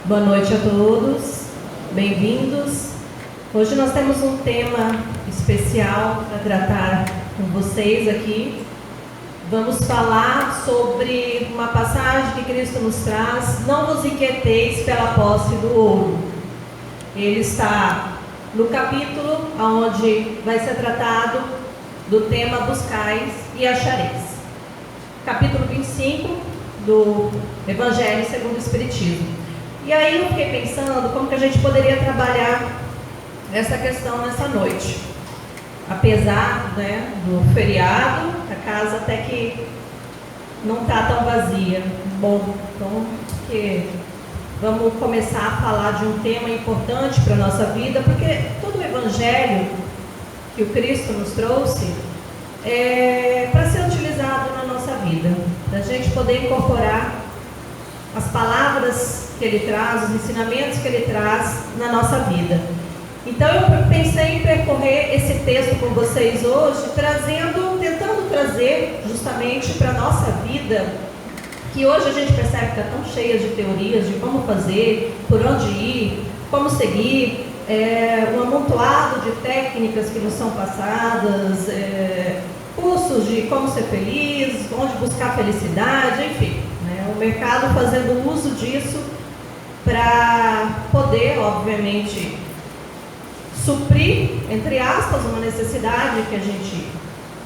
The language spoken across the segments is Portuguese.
Boa noite a todos, bem-vindos. Hoje nós temos um tema especial para tratar com vocês aqui. Vamos falar sobre uma passagem que Cristo nos traz: não vos inquieteis pela posse do ouro. Ele está no capítulo onde vai ser tratado do tema buscais e achareis. Capítulo 25 do Evangelho segundo o Espiritismo. E aí eu fiquei pensando como que a gente poderia trabalhar essa questão nessa noite. Apesar, do feriado, a casa até que não está tão vazia. Bom, então vamos começar a falar de um tema importante para a nossa vida, porque todo o Evangelho que o Cristo nos trouxe é para ser utilizado na nossa vida, para a gente poder incorporar as palavras que ele traz, os ensinamentos que ele traz na nossa vida. Então eu pensei em percorrer esse texto com vocês hoje, tentando trazer justamente para a nossa vida, que hoje a gente percebe que está tão cheia de teorias de como fazer, por onde ir, como seguir, um amontoado de técnicas que nos são passadas, cursos de como ser feliz, onde buscar felicidade, enfim, o mercado fazendo uso disso para poder, obviamente, suprir, entre aspas, uma necessidade que a gente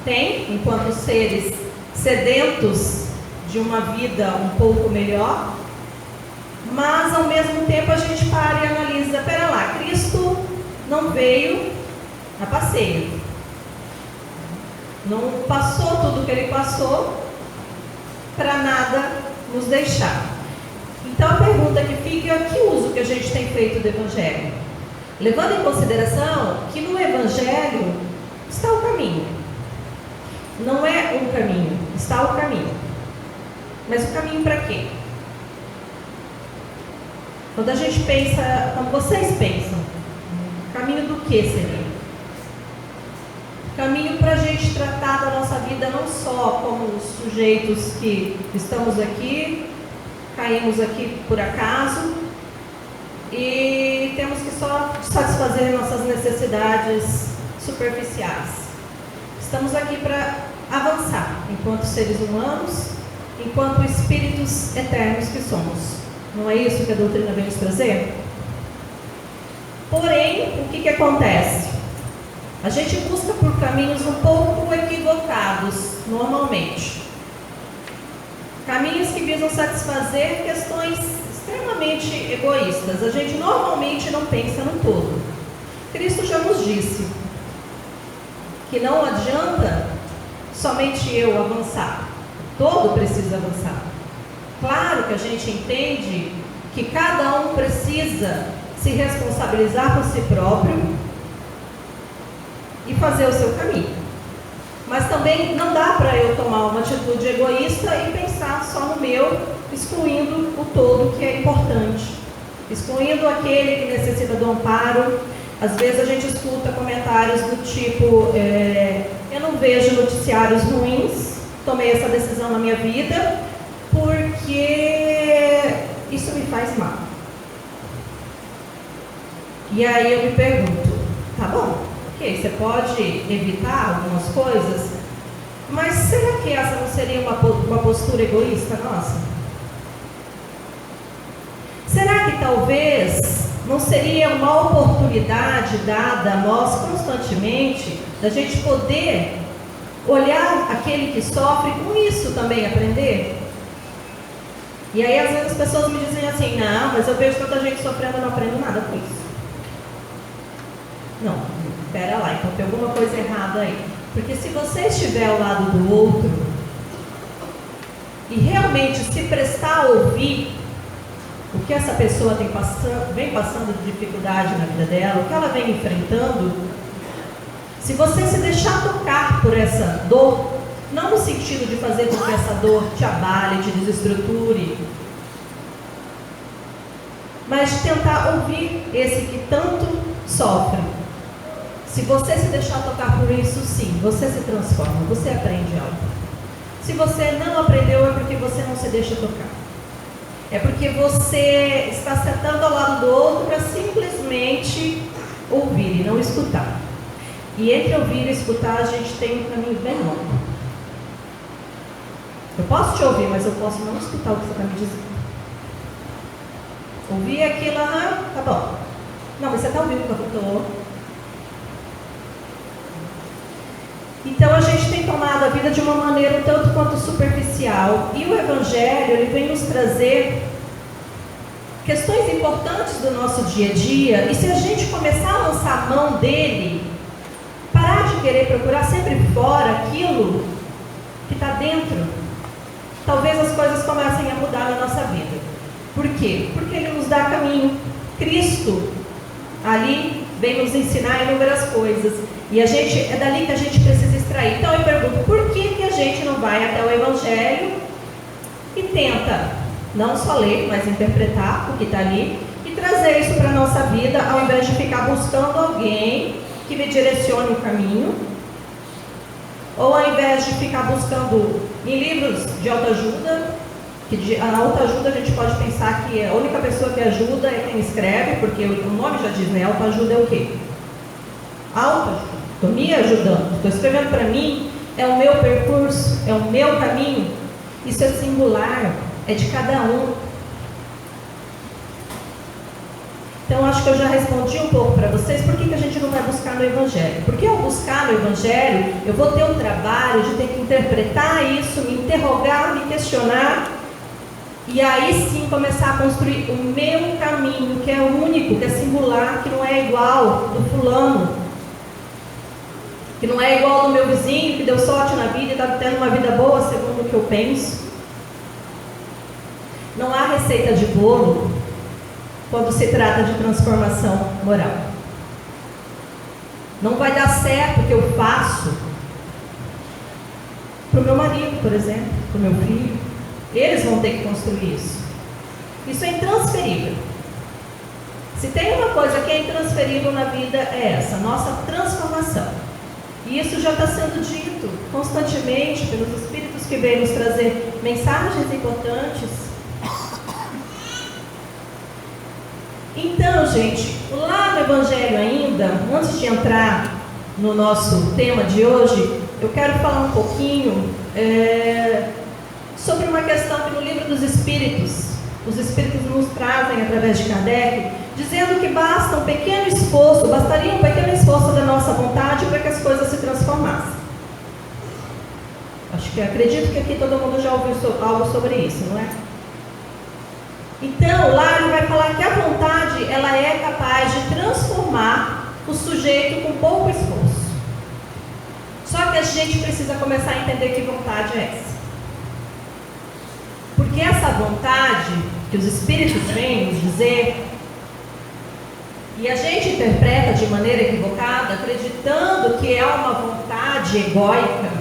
tem enquanto seres sedentos de uma vida um pouco melhor, mas ao mesmo tempo a gente para e analisa: pera lá, Cristo não veio a passeio, não passou tudo o que ele passou para nada nos deixar. Então a pergunta que fica é: que uso que a gente tem feito do Evangelho? Levando em consideração que no Evangelho está o caminho. Não é um caminho, está o caminho. Mas o caminho para quê? Quando a gente pensa, quando vocês pensam, caminho do que seria? Caminho para a gente tratar da nossa vida não só como os sujeitos que estamos aqui, caímos aqui por acaso e temos que só satisfazer nossas necessidades superficiais. Estamos aqui para avançar enquanto seres humanos, enquanto espíritos eternos que somos. Não é isso que a doutrina vem nos trazer? Porém, o que acontece? A gente busca por caminhos um pouco equivocados, normalmente. Caminhos que visam satisfazer questões extremamente egoístas. A gente normalmente não pensa no todo. Cristo já nos disse que não adianta somente eu avançar. Todo precisa avançar. Claro que a gente entende que cada um precisa se responsabilizar por si próprio e fazer o seu caminho. Mas também não dá para eu tomar uma atitude egoísta e pensar só no meu, excluindo o todo que é importante, excluindo aquele que necessita do amparo. Às vezes a gente escuta comentários do tipo: eu não vejo noticiários ruins, tomei essa decisão na minha vida porque isso me faz mal. E aí eu me pergunto: tá bom, ok, você pode evitar algumas coisas, mas será que essa não seria uma postura egoísta nossa? Será que talvez não seria uma oportunidade dada a nós constantemente da gente poder olhar aquele que sofre, com isso também aprender? E aí às vezes as pessoas me dizem assim: não, mas eu vejo tanta gente sofrendo, eu não aprendo nada com isso. Não, espera lá, então tem alguma coisa errada aí. Porque se você estiver ao lado do outro e realmente se prestar a ouvir o que essa pessoa vem passando de dificuldade na vida dela, o que ela vem enfrentando, se você se deixar tocar por essa dor, não no sentido de fazer com que essa dor te abale, te desestruture, mas de tentar ouvir esse que tanto sofre. Se você se deixar tocar por isso, sim, você se transforma, você aprende algo. Se você não aprendeu, é porque você não se deixa tocar. é porque você está sentando ao lado do outro para simplesmente ouvir e não escutar. E entre ouvir e escutar, a gente tem um caminho bem longo. Eu posso te ouvir, mas eu posso não escutar o que você está me dizendo. Ouvir aquilo, tá bom. Não, mas você está ouvindo o que eu estou. Então a gente tem tomado a vida de uma maneira um tanto quanto superficial. E o Evangelho, ele vem nos trazer questões importantes do nosso dia a dia. E se a gente começar a lançar a mão dele, parar de querer procurar sempre fora aquilo que está dentro, talvez as coisas comecem a mudar na nossa vida. Por quê? Porque ele nos dá caminho. Cristo ali vem nos ensinar inúmeras coisas. E é dali que a gente precisa extrair. Então eu pergunto, por que a gente não vai até o Evangelho e tenta não só ler, mas interpretar o que está ali e trazer isso para a nossa vida, ao invés de ficar buscando alguém que me direcione o caminho, ou ao invés de ficar buscando em livros de autoajuda, que a autoajuda a gente pode pensar que a única pessoa que ajuda é quem escreve, porque o nome já diz, né? Autoajuda é o quê? Autoajuda. Estou me ajudando, estou escrevendo para mim, é o meu percurso, é o meu caminho. Isso é singular, é de cada um. Então, acho que eu já respondi um pouco para vocês por que a gente não vai buscar no Evangelho. Porque ao buscar no Evangelho, eu vou ter o trabalho de ter que interpretar isso, me interrogar, me questionar, e aí sim começar a construir o meu caminho, que é único, que é singular, que não é igual do fulano, que não é igual do meu vizinho, que deu sorte na vida e está tendo uma vida boa, segundo o que eu penso. Não há receita de bolo quando se trata de transformação moral. Não vai dar certo o que eu faço para o meu marido, por exemplo, para o meu filho. Eles vão ter que construir isso. Isso é intransferível. Se tem uma coisa que é intransferível na vida, é essa, nossa transformação. E isso já está sendo dito constantemente pelos Espíritos que vêm nos trazer mensagens importantes. Então, gente, lá no Evangelho ainda, antes de entrar no nosso tema de hoje, eu quero falar um pouquinho sobre uma questão que no Livro dos Espíritos, os Espíritos nos trazem através de Kardec, dizendo que bastaria um pequeno esforço da nossa vontade para que as coisas se transformassem. Acredito que aqui todo mundo já ouviu algo sobre isso, não é? Então, lá ele vai falar que a vontade, ela é capaz de transformar o sujeito com pouco esforço. Só que a gente precisa começar a entender que vontade é essa. Porque essa vontade que os Espíritos vêm nos dizer, e a gente interpreta de maneira equivocada, acreditando que é uma vontade egóica,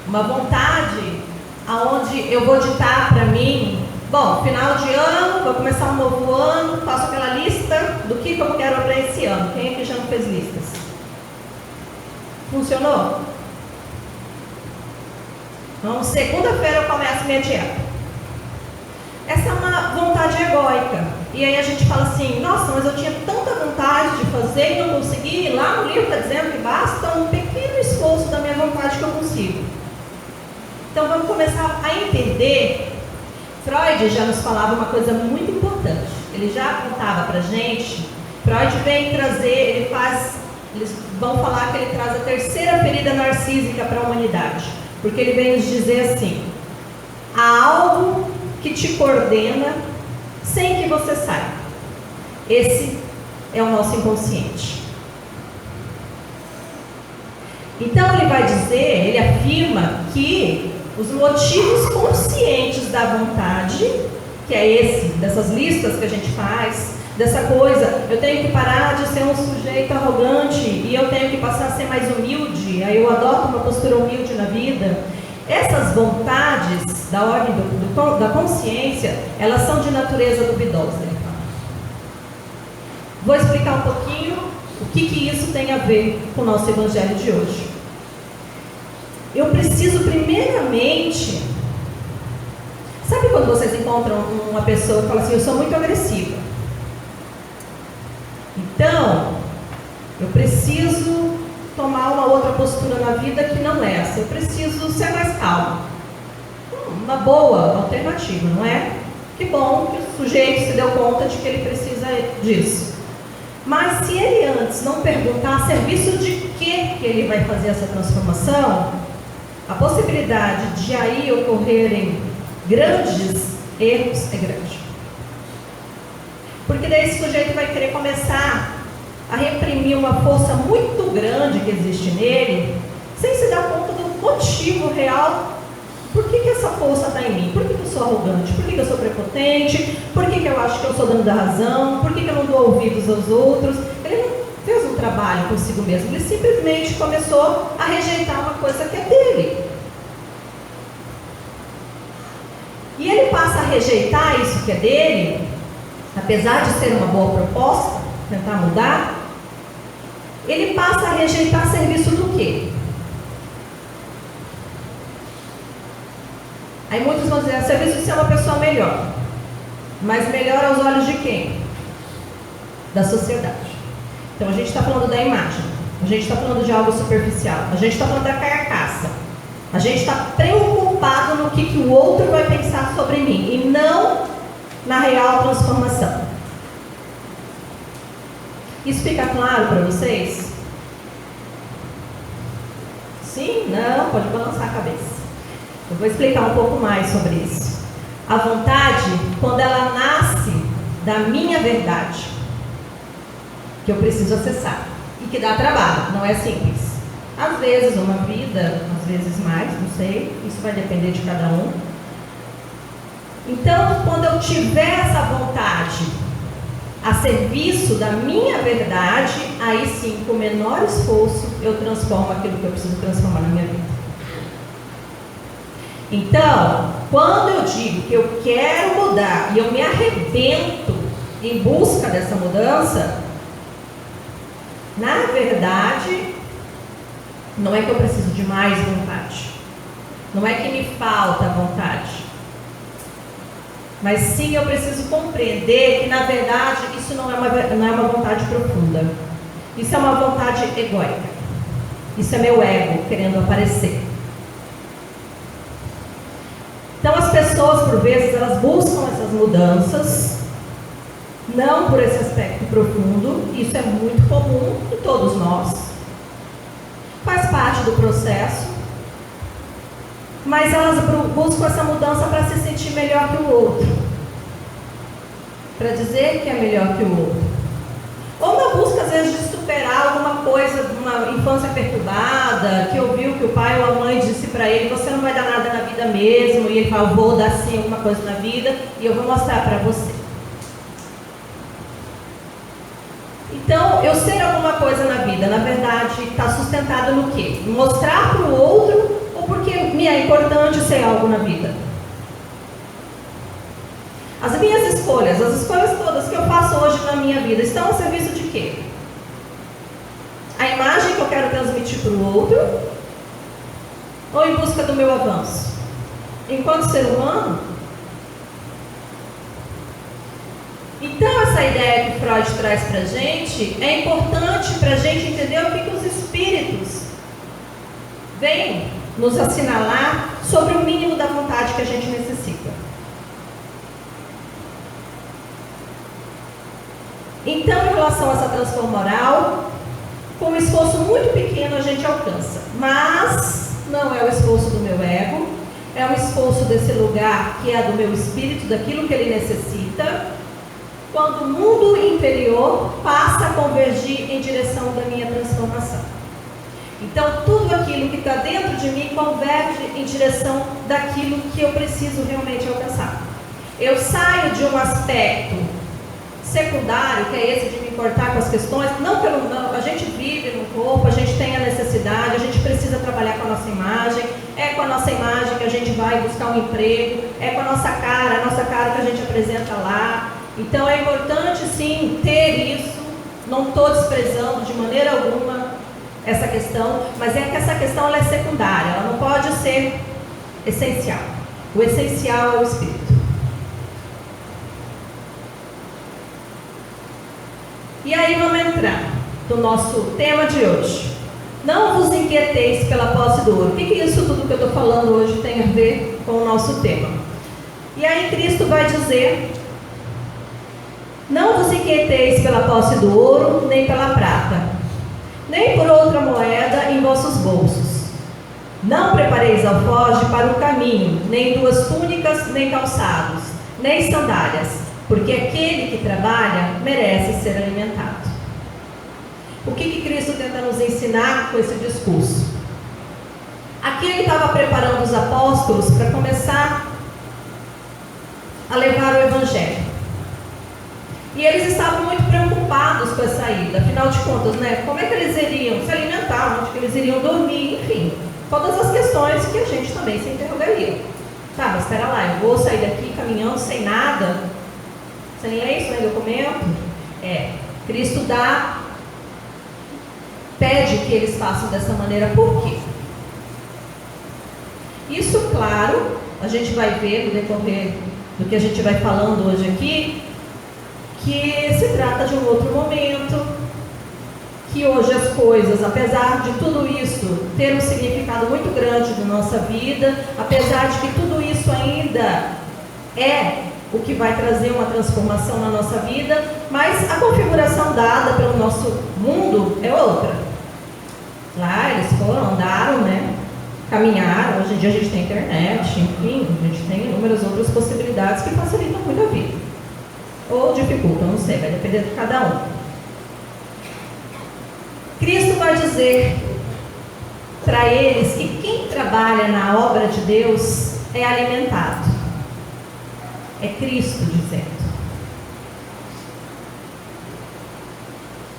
uma vontade aonde eu vou ditar para mim, bom, final de ano, vou começar um novo ano, faço aquela lista do que eu quero para esse ano. Quem aqui já não fez listas? Funcionou? Então, segunda-feira eu começo minha dieta. Essa é uma vontade egóica. E aí a gente fala assim, nossa, mas eu tinha tanta vontade de fazer e não consegui. E lá no livro está dizendo que basta um pequeno esforço da minha vontade que eu consigo. Então vamos começar a entender. Freud já nos falava uma coisa muito importante. Ele já apontava para a gente. Freud vem trazer, eles vão falar que ele traz a terceira ferida narcísica para a humanidade. Porque ele vem nos dizer assim, há algo que te coordena sem que você saiba. Esse é o nosso inconsciente. Então ele vai dizer, ele afirma que os motivos conscientes da vontade, que é esse, dessas listas que a gente faz, dessa coisa, eu tenho que parar de ser um sujeito arrogante e eu tenho que passar a ser mais humilde, aí eu adoto uma postura humilde na vida. Essas vontades da ordem da consciência, elas são de natureza duvidosa. Vou explicar um pouquinho o que isso tem a ver com o nosso evangelho de hoje. Eu preciso primeiramente Sabe quando vocês encontram uma pessoa que fala assim, eu sou muito agressiva, então eu preciso tomar uma outra postura na vida que não é essa, eu preciso ser mais calmo. Uma boa alternativa, não é? Que bom que o sujeito se deu conta de que ele precisa disso. Mas se ele antes não perguntar a serviço de que ele vai fazer essa transformação, a possibilidade de aí ocorrerem grandes erros é grande. Porque daí esse sujeito vai querer começar a reprimir uma força muito grande que existe nele, sem se dar conta do motivo real. Por que essa força está em mim? Por que eu sou arrogante? Por que eu sou prepotente? Por que eu acho que eu sou dono da razão? Por que eu não dou ouvidos aos outros? Ele não fez um trabalho consigo mesmo, ele simplesmente começou a rejeitar uma coisa que é dele. E ele passa a rejeitar isso que é dele, apesar de ser uma boa proposta, tentar mudar, ele passa a rejeitar serviço do quê? Aí muitos vão dizer, serviço de ser uma pessoa melhor. Mas melhor aos olhos de quem? Da sociedade. Então a gente está falando da imagem, a gente está falando de algo superficial, a gente está falando da carcaça. A gente está preocupado no que o outro vai pensar sobre mim e não na real transformação. Isso fica claro para vocês? Sim? Não? Pode balançar a cabeça. Eu vou explicar um pouco mais sobre isso. A vontade, quando ela nasce da minha verdade, que eu preciso acessar e que dá trabalho, não é simples. Às vezes uma vida, às vezes mais, não sei, isso vai depender de cada um. Então, quando eu tiver essa vontade a serviço da minha verdade, aí sim, com menor esforço, eu transformo aquilo que eu preciso transformar na minha vida. Então, quando eu digo que eu quero mudar e eu me arrebento em busca dessa mudança, na verdade, não é que eu preciso de mais vontade, não é que me falta vontade, mas sim eu preciso compreender que na verdade isso não é uma vontade profunda, isso é uma vontade egóica, isso é meu ego querendo aparecer. Então as pessoas por vezes elas buscam essas mudanças não por esse aspecto profundo, isso é muito comum em todos nós, faz parte do processo, mas elas buscam essa mudança para se sentir melhor que o outro, para dizer que é melhor que o outro, ou na busca às vezes de superar alguma coisa, uma infância perturbada, que ouviu que o pai ou a mãe disse para ele, você não vai dar nada na vida mesmo, e ele fala, eu vou dar sim alguma coisa na vida, e eu vou mostrar para você. Então, eu ser alguma coisa na vida, na verdade, está sustentado no quê? Mostrar para o outro ou porque me é importante ser algo na vida? As minhas escolhas, as escolhas todas que eu faço hoje na minha vida, estão a serviço de quê? A imagem que eu quero transmitir para o outro ou em busca do meu avanço? Enquanto ser humano, então essa ideia que Freud traz para a gente é importante para a gente entender o que os espíritos vêm nos assinalar sobre o mínimo da vontade que a gente necessita. Então, em relação a essa transformação moral, com um esforço muito pequeno a gente alcança, mas não é o esforço do meu ego, é um esforço desse lugar que é do meu espírito, daquilo que ele necessita, quando o mundo interior passa a convergir em direção da minha transformação. Então, tudo aquilo que está dentro de mim converge em direção daquilo que eu preciso realmente alcançar. Eu saio de um aspecto secundário, que é esse de me importar com as questões, não, a gente vive no corpo, a gente tem a necessidade, a gente precisa trabalhar com a nossa imagem, é com a nossa imagem que a gente vai buscar um emprego, é com a nossa cara que a gente apresenta lá. Então é importante sim ter isso, não estou desprezando de maneira alguma essa questão, mas é que essa questão ela é secundária, ela não pode ser essencial. O essencial é o espírito. E aí vamos entrar no nosso tema de hoje. Não vos inquieteis pela posse do ouro. O que isso tudo que eu estou falando hoje tem a ver com o nosso tema? E aí Cristo vai dizer: não vos inquieteis pela posse do ouro, nem pela prata, nem por outra moeda em vossos bolsos. Não prepareis alforje para o caminho, nem duas túnicas, nem calçados, nem sandálias, porque aquele que trabalha merece ser alimentado. O que Cristo tenta nos ensinar com esse discurso? Aqui ele estava preparando os apóstolos para começar a levar o Evangelho. E eles estavam muito preocupados com essa ida. Afinal de contas, como é que eles iriam se alimentar, onde que eles iriam dormir, enfim. Todas as questões que a gente também se interrogaria. Tá, mas espera lá, eu vou sair daqui caminhando sem nada, sem lenço, sem documento? Cristo pede que eles façam dessa maneira. Por quê? Isso, claro, a gente vai ver no decorrer do que a gente vai falando hoje aqui, que se trata de um outro momento, que hoje as coisas, apesar de tudo isso ter um significado muito grande na nossa vida, apesar de que tudo isso ainda é o que vai trazer uma transformação na nossa vida, mas a configuração dada pelo nosso mundo é outra. Lá eles foram, andaram, caminharam. Hoje em dia a gente tem internet, enfim, a gente tem inúmeras outras possibilidades que facilitam muito a vida. Ou dificultam, não sei, vai depender de cada um. Cristo vai dizer para eles que quem trabalha na obra de Deus é alimentado. É Cristo dizendo.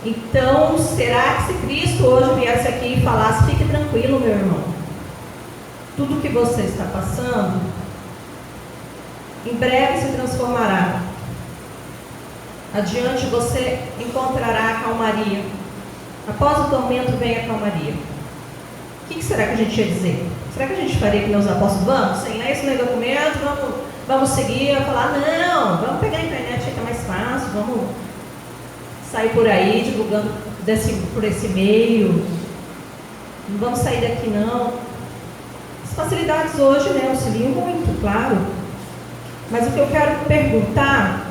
Então, será que se Cristo hoje viesse aqui e falasse: fique tranquilo, meu irmão, tudo que você está passando, em breve se transformará. Adiante você encontrará a calmaria. Após o tormento vem a calmaria. O que será que a gente ia dizer? Será que a gente faria que meus apóstolos? Vamos, sem lenço nem documento, vamos seguir, falar: não, vamos pegar a internet, fica mais fácil, vamos sair por aí divulgando por esse meio, não vamos sair daqui não. As facilidades hoje auxiliam muito, claro, mas o que eu quero perguntar: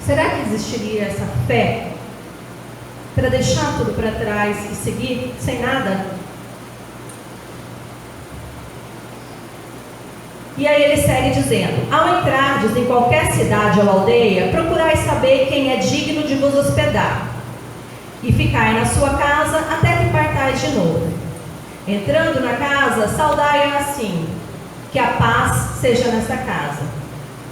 será que existiria essa fé para deixar tudo para trás e seguir sem nada? E aí ele segue dizendo: ao entrardes em qualquer cidade ou aldeia, procurai saber quem é digno de vos hospedar, e ficai na sua casa até que partais de novo. Entrando na casa, saudai-a assim: que a paz seja nessa casa.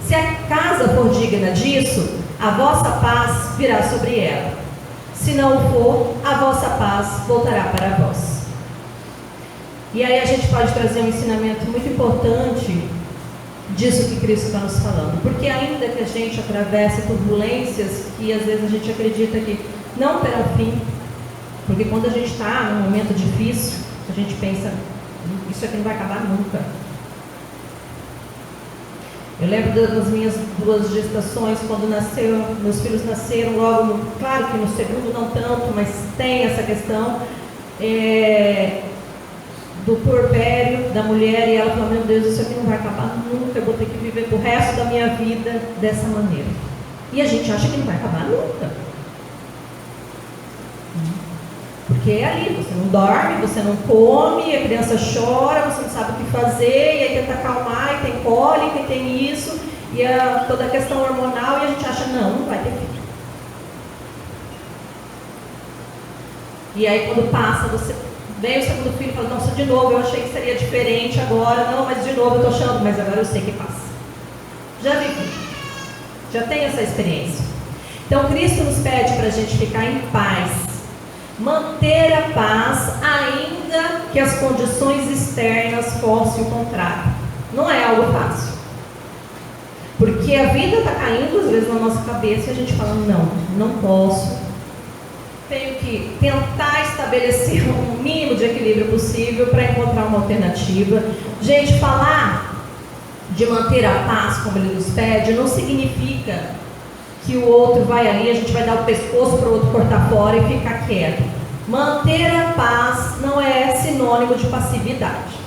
Se a casa for digna disso, a vossa paz virá sobre ela. Se não o for, a vossa paz voltará para vós. E aí a gente pode trazer um ensinamento muito importante disso que Cristo está nos falando. Porque ainda que a gente atravesse turbulências que às vezes a gente acredita que não terão fim, porque quando a gente está num momento difícil, a gente pensa: isso aqui não vai acabar nunca. Eu lembro das minhas 2 gestações, quando meus filhos nasceram logo, claro que no segundo não tanto, mas tem essa questão do puerpério da mulher, e ela falou: meu Deus, isso aqui não vai acabar nunca, eu vou ter que viver pro resto da minha vida dessa maneira. E a gente acha que não vai acabar nunca. Porque é ali, você não dorme, você não come, a criança chora, você não sabe o que fazer, e aí tenta acalmar, e tem cólica, e tem isso, e toda a questão hormonal, e a gente acha: não vai ter filho. E aí quando passa, vem o segundo filho e fala: nossa, de novo, eu achei que seria diferente agora, não, mas de novo eu estou achando, mas agora eu sei que passa. Já vivi, já tenho essa experiência. Então Cristo nos pede para a gente ficar em paz, manter a paz, ainda que as condições externas fossem o contrário. Não é algo fácil, porque a vida está caindo às vezes na nossa cabeça e a gente fala: não posso, tenho que tentar estabelecer o mínimo de equilíbrio possível para encontrar uma alternativa. Gente, falar de manter a paz como ele nos pede não significa que o outro vai ali, a gente vai dar o pescoço para o outro cortar fora e ficar quieto. Manter a paz não é sinônimo de passividade.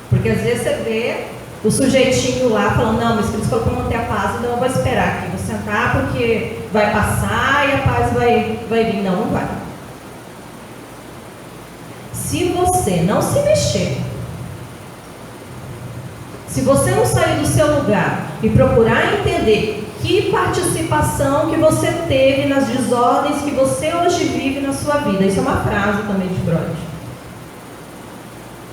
Porque às vezes você vê o sujeitinho lá falando, não, mas Cristo falou para manter a paz, então eu vou esperar aqui, vou sentar porque vai passar e a paz vai vir. Não, não vai. Se você não se mexer, se você não sair do seu lugar e procurar entender que participação que você teve nas desordens que você hoje vive na sua vida, isso é uma frase também de Freud.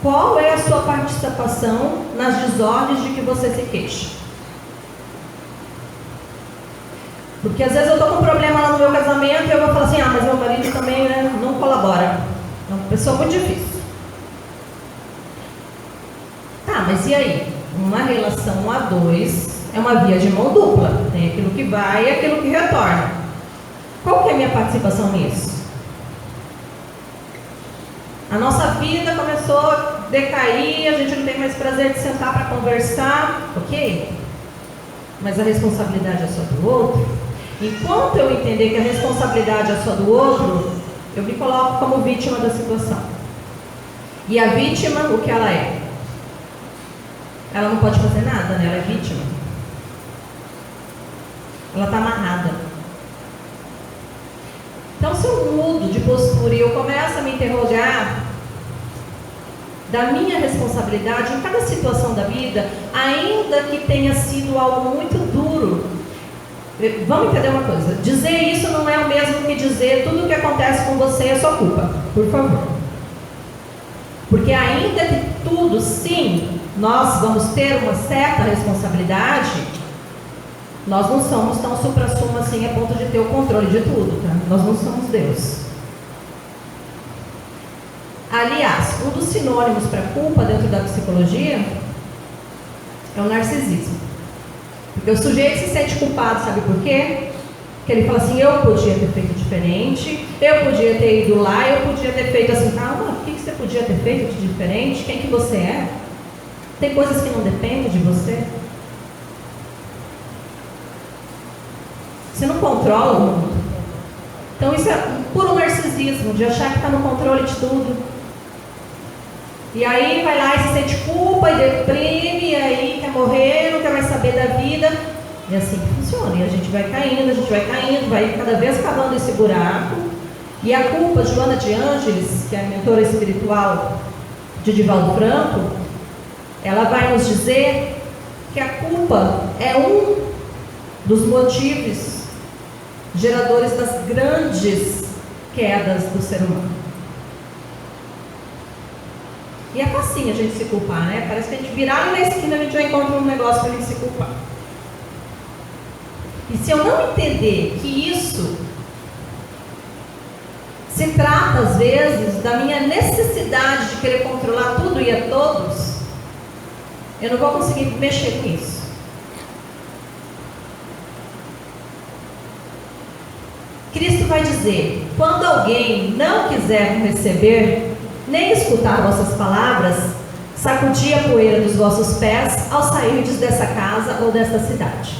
Qual é a sua participação nas desordens de que você se queixa? Porque às vezes eu estou com um problema lá no meu casamento e eu vou falar assim, mas meu marido também, né, não colabora. É uma pessoa muito difícil. Tá, mas e aí? Uma relação a dois é uma via de mão dupla. Tem aquilo que vai e aquilo que retorna. Qual que é a minha participação nisso? A nossa vida começou a decair, a gente não tem mais prazer de sentar para conversar, ok? Mas a responsabilidade é só do outro. Enquanto eu entender que a responsabilidade é só do outro, eu me coloco como vítima da situação. E a vítima, o que ela é? Ela não pode fazer nada, né? Ela é vítima. Ela está amarrada. Então, se eu mudo de postura e eu começo a me interrogar da minha responsabilidade em cada situação da vida, ainda que tenha sido algo muito duro, vamos entender uma coisa, dizer isso não é o mesmo que dizer tudo o que acontece com você é sua culpa, por favor. Porque ainda que tudo, sim, nós vamos ter uma certa responsabilidade, nós não somos tão supra-sumo assim a ponto de ter o controle de tudo, tá? Nós não somos Deus. Aliás, um dos sinônimos para culpa dentro da psicologia é o narcisismo. Porque o sujeito se sente culpado, sabe por quê? Porque ele fala assim, eu podia ter feito diferente, eu podia ter ido lá, eu podia ter feito assim, o que você podia ter feito de diferente? Quem que você é? Tem coisas que não dependem de você. Você não controla o mundo. Então isso é um puro narcisismo, de achar que está no controle de tudo. E aí vai lá e se sente culpa e deprime, e aí quer morrer, não quer mais saber da vida. E assim que funciona. E a gente vai caindo, vai cada vez cavando esse buraco. E a culpa, Joana de Ângeles, que é a mentora espiritual de Divaldo Franco, ela vai nos dizer que a culpa é um dos motivos geradores das grandes quedas do ser humano. E é facinho a gente se culpar, né? Parece que a gente virar ali na esquina, a gente já encontra um negócio para a gente se culpar. E se eu não entender que isso se trata, às vezes, da minha necessidade de querer controlar tudo e a todos, eu não vou conseguir mexer com isso. Cristo vai dizer, quando alguém não quiser receber, nem escutar vossas palavras, sacudi a poeira dos vossos pés ao sairdes dessa casa ou desta cidade.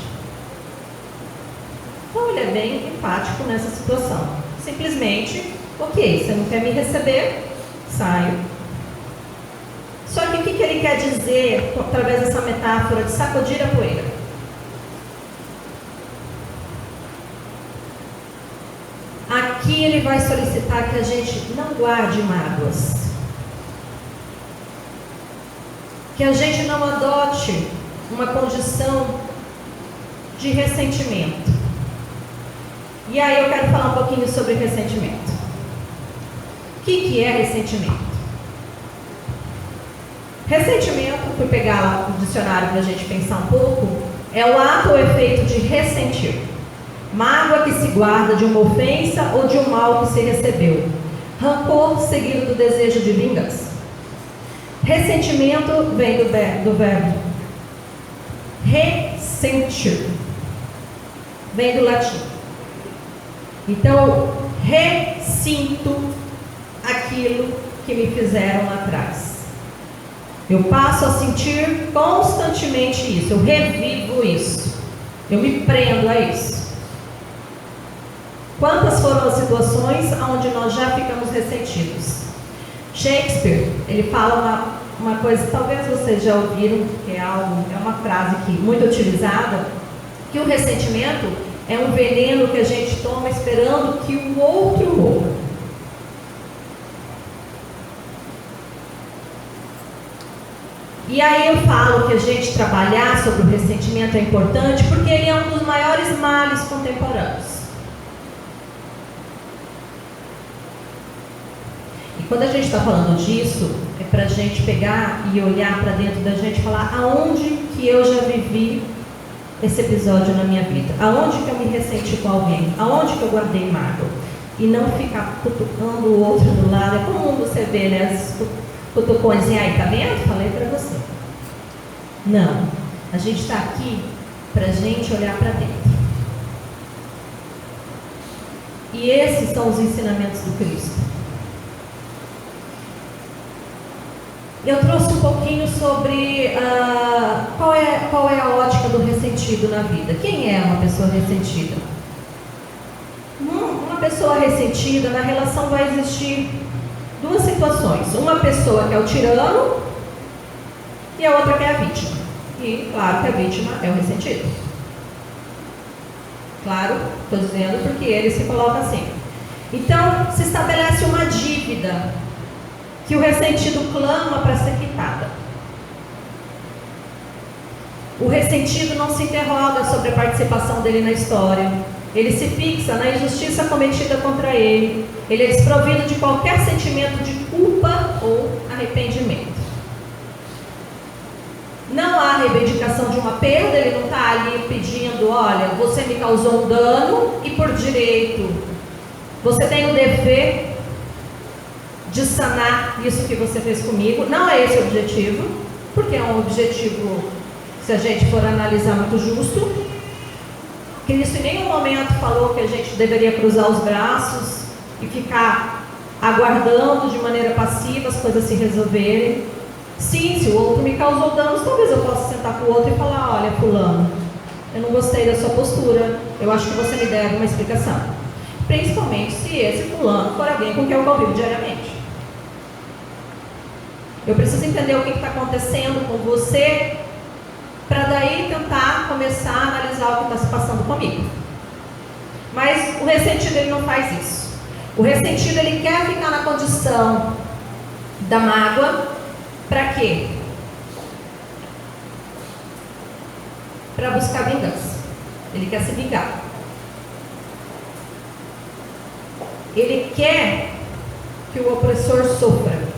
Então ele é bem empático nessa situação. Simplesmente, ok, você não quer me receber, saio. Só que o que ele quer dizer através dessa metáfora de sacudir a poeira? Aqui ele vai solicitar que a gente não guarde mágoas, que a gente não adote uma condição de ressentimento. E aí eu quero falar um pouquinho sobre ressentimento. O que é ressentimento? Ressentimento, fui pegar lá o dicionário para a gente pensar um pouco, é o ato ou efeito de ressentir. Mágoa que se guarda de uma ofensa ou de um mal que se recebeu. Rancor seguido do desejo de vingança. Ressentimento vem do verbo ressentir. Vem do latim. Então, ressinto aquilo que me fizeram lá atrás. Eu passo a sentir constantemente isso. Eu revivo isso. Eu me prendo a isso. Quantas foram as situações onde nós já ficamos ressentidos? Shakespeare, ele fala uma coisa, talvez vocês já ouviram, que é uma frase aqui muito utilizada, que o ressentimento é um veneno que a gente toma esperando que o outro morra. E aí eu falo que a gente trabalhar sobre o ressentimento é importante porque ele é um dos maiores males contemporâneos. E quando a gente está falando disso, é para a gente pegar e olhar para dentro da gente e falar aonde que eu já vivi esse episódio na minha vida, aonde que eu me ressenti com alguém, aonde que eu guardei mágoa. E não ficar cutucando o outro do lado. É comum você ver, né, as cutucões e aí, tá vendo? Falei para você. Não, a gente está aqui para a gente olhar para dentro. E esses são os ensinamentos do Cristo. Eu trouxe um pouquinho sobre qual é a ótica do ressentido na vida. Quem é uma pessoa ressentida? Uma pessoa ressentida, na relação vai existir duas situações. Uma pessoa que é o tirano e a outra que é a vítima. E claro que a vítima é o ressentido. Claro, estou dizendo porque ele se coloca assim. Então, se estabelece uma dívida que o ressentido clama para ser quitada. O ressentido não se interroga sobre a participação dele na história. Ele se fixa na injustiça cometida contra ele. Ele é desprovido de qualquer sentimento de culpa ou arrependimento. Não há reivindicação de uma perda, ele não está ali pedindo, olha, você me causou um dano e por direito você tem o dever de sanar isso que você fez comigo. Não é esse o objetivo, porque é um objetivo, se a gente for analisar, muito justo. Cristo em nenhum momento falou que a gente deveria cruzar os braços e ficar aguardando de maneira passiva as coisas se resolverem. Sim, se o outro me causou danos, talvez eu possa sentar com o outro e falar, olha, fulano, eu não gostei da sua postura, eu acho que você me deve uma explicação. Principalmente se esse fulano for alguém com quem eu convivo diariamente. Eu preciso entender o que está acontecendo com você, para daí tentar começar a analisar o que está se passando comigo. Mas o ressentido, ele não faz isso. O ressentido, ele quer ficar na condição da mágoa. Para quê? Para buscar vingança. Ele quer se vingar. Ele quer que o opressor sofra.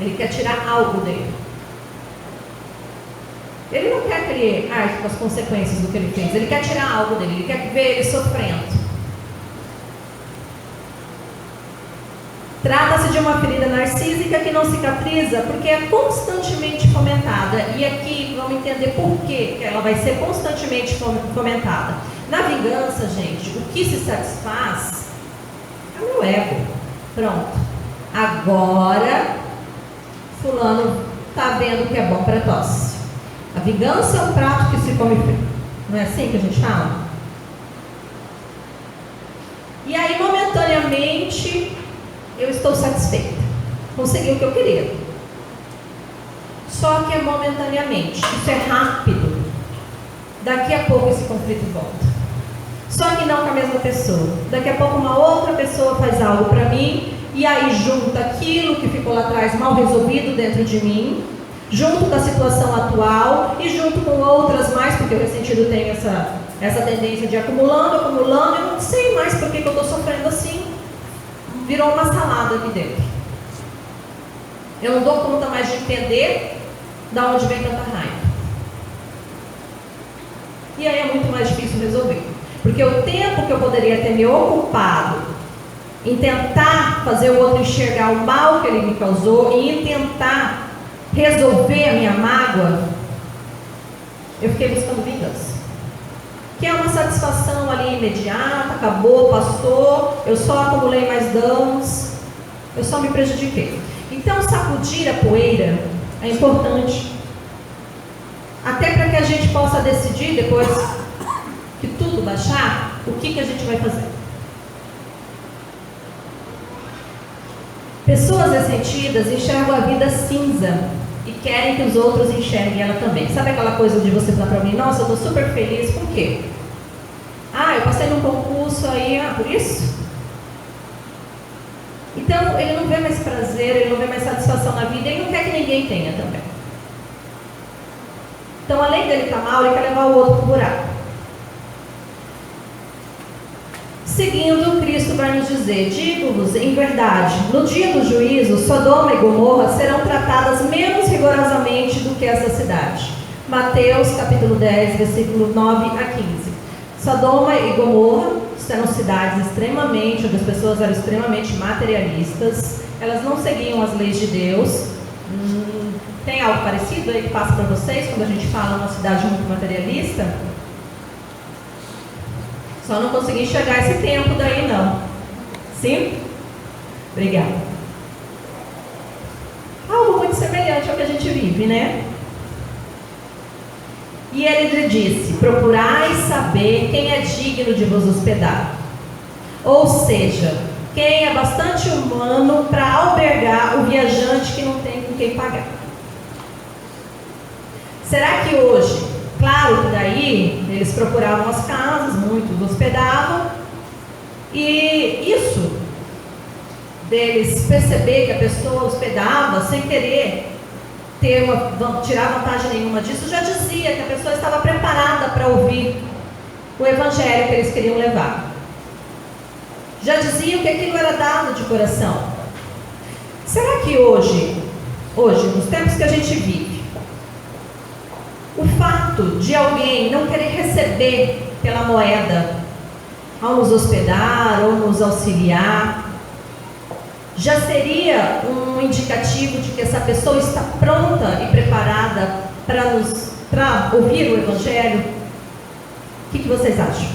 Ele quer tirar algo dele. Ele não quer que ele arque com as consequências do que ele fez. Ele quer tirar algo dele. Ele quer ver ele sofrendo. Trata-se de uma ferida narcísica que não cicatriza porque é constantemente fomentada. E aqui vamos entender por que ela vai ser constantemente fomentada. Na vingança, gente, o que se satisfaz é o meu ego. Pronto. Agora, fulano está vendo o que é bom para tosse. A vingança é um prato que se come frio. Não é assim que a gente fala? E aí, momentaneamente, eu estou satisfeita. Consegui o que eu queria. Só que é momentaneamente. Isso é rápido. Daqui a pouco esse conflito volta. Só que não com a mesma pessoa. Daqui a pouco uma outra pessoa faz algo para mim. E aí junta aquilo que ficou lá atrás mal resolvido dentro de mim, junto da situação atual e junto com outras mais, porque o ressentido tem essa tendência de acumulando, eu não sei mais por que eu estou sofrendo assim. Virou uma salada aqui dentro. Eu não dou conta mais de entender de onde vem tanta raiva. E aí é muito mais difícil resolver. Porque o tempo que eu poderia ter me ocupado em tentar fazer o outro enxergar o mal que ele me causou e em tentar resolver a minha mágoa, eu fiquei buscando vingança. Que é uma satisfação ali imediata, acabou, passou, eu só acumulei mais danos, eu só me prejudiquei. Então, sacudir a poeira é importante. Até para que a gente possa decidir, depois que tudo baixar, o que a gente vai fazer. Pessoas ressentidas enxergam a vida cinza e querem que os outros enxerguem ela também. Sabe aquela coisa de você falar para alguém, nossa, eu estou super feliz, por quê? Ah, eu passei num concurso aí, por isso? Então, ele não vê mais prazer, ele não vê mais satisfação na vida, ele não quer que ninguém tenha também. Então, além dele estar mal, ele quer levar o outro para o buraco. Seguindo, Cristo vai nos dizer, digo-vos em verdade, no dia do juízo, Sodoma e Gomorra serão tratadas menos rigorosamente do que essa cidade. Mateus capítulo 10, versículo 9 a 15. Sodoma e Gomorra eram cidades extremamente, onde as pessoas eram extremamente materialistas, elas não seguiam as leis de Deus. Tem algo parecido aí que passa para vocês, quando a gente fala uma cidade muito materialista? Só não consegui enxergar esse tempo daí não. Sim? Obrigada. Algo muito semelhante ao que a gente vive, né? E ele lhe disse, procurai saber quem é digno de vos hospedar. Ou seja, quem é bastante humano para albergar o viajante que não tem com quem pagar. Será que hoje, claro que daí eles procuravam as casas, muitos hospedavam, e isso deles perceber que a pessoa hospedava sem querer tirar vantagem nenhuma disso, já dizia que a pessoa estava preparada para ouvir o evangelho que eles queriam levar. Já diziam que aquilo era dado de coração. Será que hoje, nos tempos que a gente vive, o fato de alguém não querer receber pela moeda ao nos hospedar ou nos auxiliar, já seria um indicativo de que essa pessoa está pronta e preparada para ouvir o evangelho? O que vocês acham?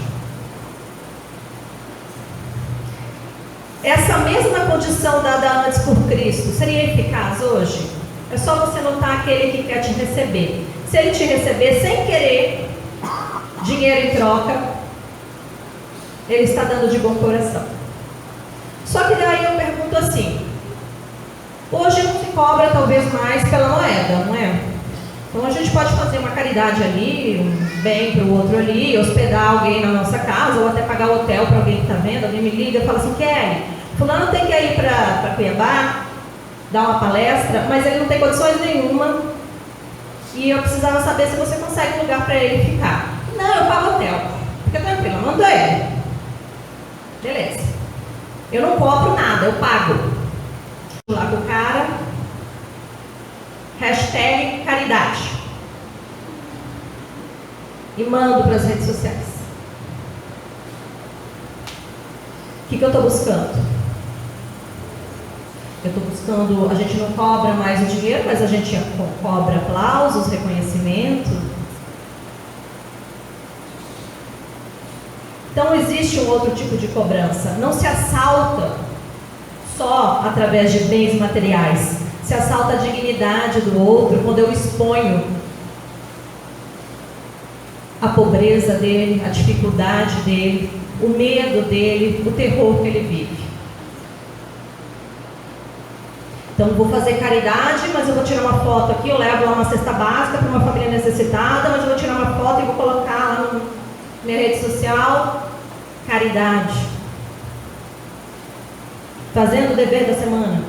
Essa mesma condição dada antes por Cristo seria eficaz hoje? É só você notar aquele que quer te receber. Se ele te receber sem querer dinheiro em troca, ele está dando de bom coração. Só que daí eu pergunto assim, hoje não se cobra talvez mais pela moeda, não é? Então a gente pode fazer uma caridade ali, um bem para o outro ali, hospedar alguém na nossa casa, ou até pagar o hotel para alguém que está vendo, alguém me liga e fala assim, Kelly, fulano tem que ir para Cuiabá, dar uma palestra, mas ele não tem condições nenhuma, e eu precisava saber se você consegue um lugar para ele ficar. Não, eu pago o hotel, fica tranquilo, manda ele. Beleza. Eu não cobro nada, eu pago. Vou lá com o cara, hashtag caridade. E mando para as redes sociais. O que eu estou buscando? Eu estou buscando, a gente não cobra mais o dinheiro, mas a gente cobra aplausos, reconhecimento. Então existe um outro tipo de cobrança. Não se assalta só através de bens materiais. Se assalta a dignidade do outro quando eu exponho a pobreza dele, a dificuldade dele, o medo dele, o terror que ele vive. Então vou fazer caridade, mas eu vou tirar uma foto aqui, eu levo lá uma cesta básica para uma família necessitada, mas eu vou tirar uma foto e vou colocar lá na minha rede social. Caridade. Fazendo o dever da semana.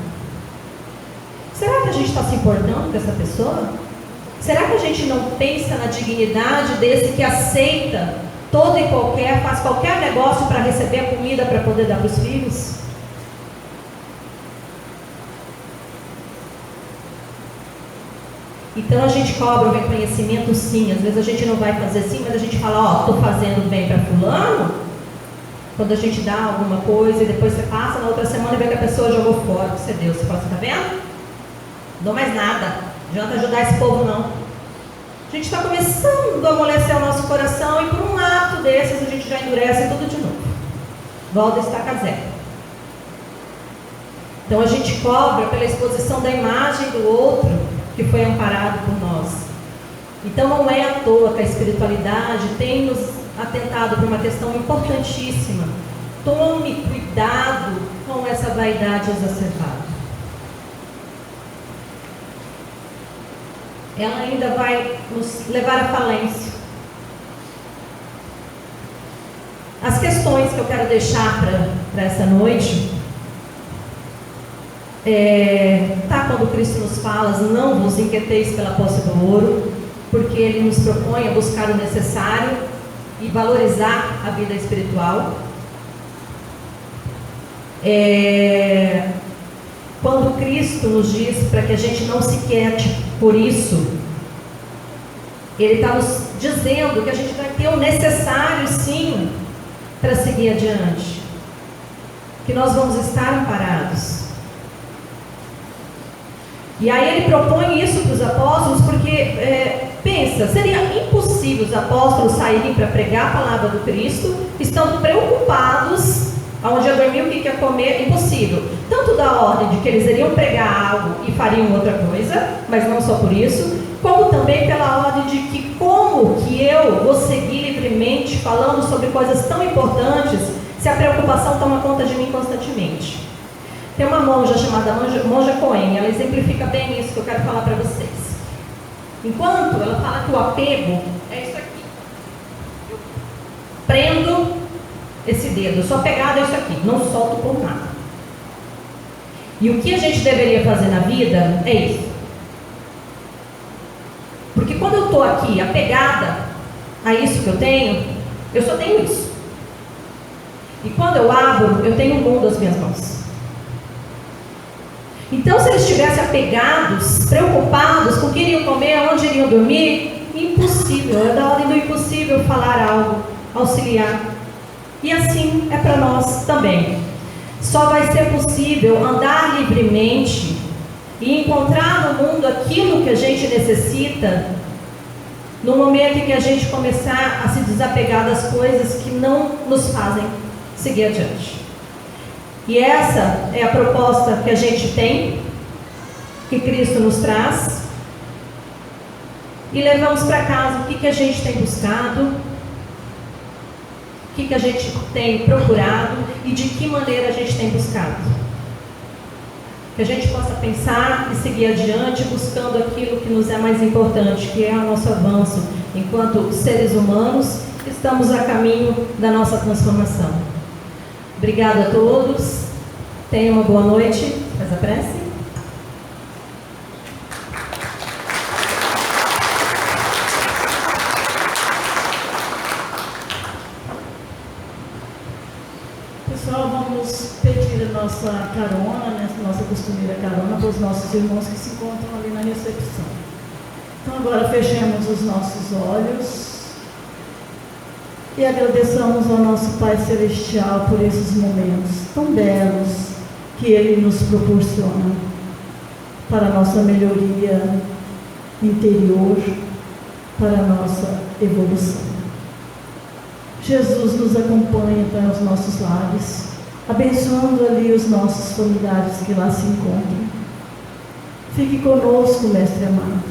Será que a gente está se importando com essa pessoa? Será que a gente não pensa na dignidade desse que aceita todo e qualquer, faz qualquer negócio para receber a comida para poder dar para os filhos? Então a gente cobra o reconhecimento sim, às vezes a gente não vai fazer sim, mas a gente fala, ó, estou fazendo bem para fulano. Quando a gente dá alguma coisa e depois você passa na outra semana e vê que a pessoa jogou fora, você deu, você fala, você tá vendo? Não dou mais nada, não adianta ajudar esse povo não. A gente está começando a amolecer o nosso coração e por um ato desses a gente já endurece tudo de novo. Volta a estaca zero. Então a gente cobra pela exposição da imagem do outro que foi amparado por nós. Então não é à toa que a espiritualidade tem nos atentado para uma questão importantíssima. Tome cuidado com essa vaidade exacerbada. ela ainda vai nos levar à falência. As questões que eu quero deixar para essa noite quando Cristo nos fala: não vos inquieteis pela posse do ouro, porque Ele nos propõe a buscar o necessário e valorizar a vida espiritual. Quando Cristo nos diz para que a gente não se quiete por isso, Ele está nos dizendo que a gente vai ter o necessário, sim, para seguir adiante, que nós vamos estar amparados. E aí Ele propõe isso para os apóstolos, porque pensa, seria impossível os apóstolos saírem para pregar a palavra do Cristo, estando preocupados aonde ia dormir, o que ia comer. Impossível, tanto da ordem de que eles iriam pregar algo e fariam outra coisa, mas não só por isso, como também pela ordem de que como que eu vou seguir livremente falando sobre coisas tão importantes, se a preocupação toma conta de mim constantemente. Tem uma monja chamada Monja Cohen, ela exemplifica bem isso que eu quero falar para vocês. Enquanto ela fala que o apego é isso aqui, eu prendo esse dedo, sua pegada é isso aqui, não solto por nada. E o que a gente deveria fazer na vida é isso. Porque quando eu estou aqui apegada a isso que eu só tenho isso. E quando eu abro, eu tenho o mundo às minhas mãos. Então, se eles estivessem apegados, preocupados com o que iriam comer, onde iriam dormir, impossível, é da ordem do impossível falar algo, auxiliar. E assim é para nós também. Só vai ser possível andar livremente e encontrar no mundo aquilo que a gente necessita no momento em que a gente começar a se desapegar das coisas que não nos fazem seguir adiante. E essa é a proposta que a gente tem, que Cristo nos traz, e levamos para casa o que a gente tem buscado, o que a gente tem procurado e de que maneira a gente tem buscado. Que a gente possa pensar e seguir adiante buscando aquilo que nos é mais importante, que é o nosso avanço enquanto seres humanos que estamos a caminho da nossa transformação. Obrigada a todos, tenham uma boa noite. Faz a prece. Pessoal, vamos pedir a nossa carona, né, nossa costumeira carona para os nossos irmãos que se encontram ali na recepção. Então agora fechemos os nossos olhos e agradeçamos ao nosso Pai Celestial por esses momentos tão belos que Ele nos proporciona para a nossa melhoria interior, para a nossa evolução. Jesus nos acompanha para os nossos lares, abençoando ali os nossos familiares que lá se encontram. Fique conosco, Mestre amado,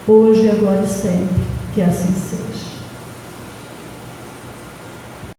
hoje, agora e sempre, que assim seja.